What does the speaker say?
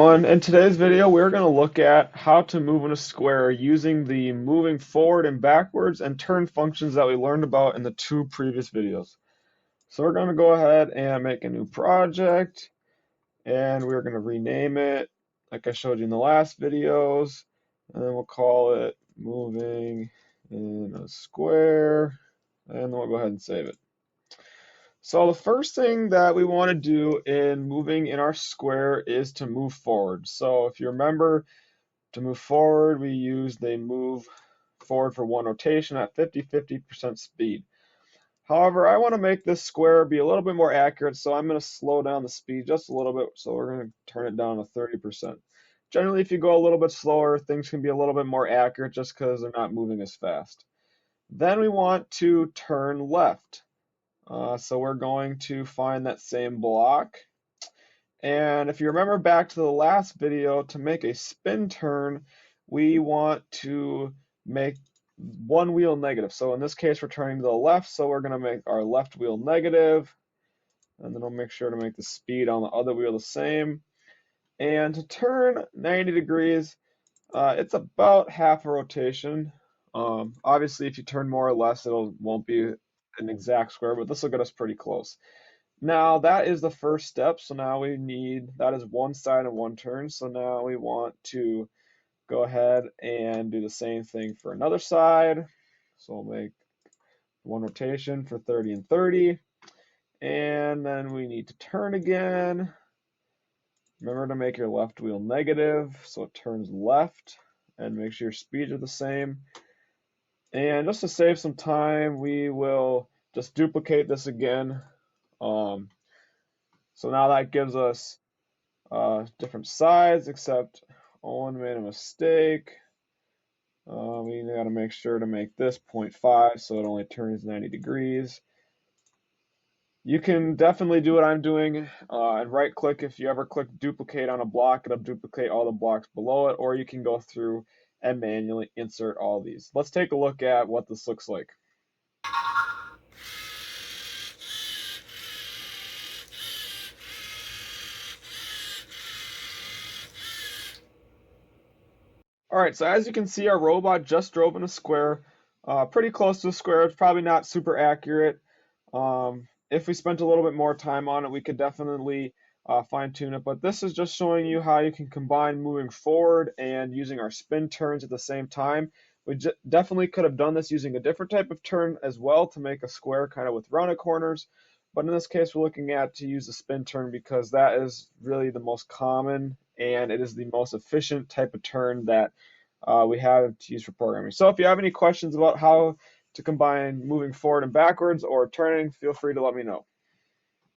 everyone. In today's video, we're going to look at how to move in a square using the moving forward and backwards and turn functions that we learned about in the two previous videos. So we're going to go ahead and make a new project, and we're going to rename it like I showed you in the last videos, and then we'll call it moving in a square, and then we'll go ahead and save it. So the first thing that we want to do in moving in our square is to move forward. So if you remember, to move forward, we use the move forward for one rotation at 50% speed. However, I want to make this square be a little bit more accurate, so I'm going to slow down the speed just a little bit. So we're going to turn it down to 30%. Generally, if you go a little bit slower, things can be a little bit more accurate just because they're not moving as fast. Then we want to turn left. So we're going to find that same block. And if you remember back to the last video, to make a spin turn, we want to make one wheel negative. So in this case, we're turning to the left, so we're going to make our left wheel negative, and then I'll make sure to make the speed on the other wheel the same. And to turn 90 degrees, it's about half a rotation. Obviously, if you turn more or less, it won't be an exact square, but this will get us pretty close. Now that is the first step, so now that is one side and one turn, so now we want to go ahead and do the same thing for another side. So we'll make one rotation for 30 and 30, and then we need to turn again. Remember to make your left wheel negative, so it turns left, and make sure your speeds are the same. And just to save some time, we will just duplicate this again. So now that gives us different sides, except Owen made a mistake. We got to make sure to make this 0.5 so it only turns 90 degrees. You can definitely do what I'm doing and right click. If you ever click duplicate on a block, it'll duplicate all the blocks below it, or you can go through and manually insert all these. Let's take a look at what this looks like. Alright, so as you can see, our robot just drove in a square, pretty close to a square. It's probably not super accurate. If we spent a little bit more time on it, we could definitely fine tune it. But this is just showing you how you can combine moving forward and using our spin turns at the same time. We definitely could have done this using a different type of turn as well to make a square kind of with rounded corners. But in this case, we're looking at to use the spin turn because that is really the most common and it is the most efficient type of turn that we have to use for programming. So if you have any questions about how to combine moving forward and backwards or turning, feel free to let me know.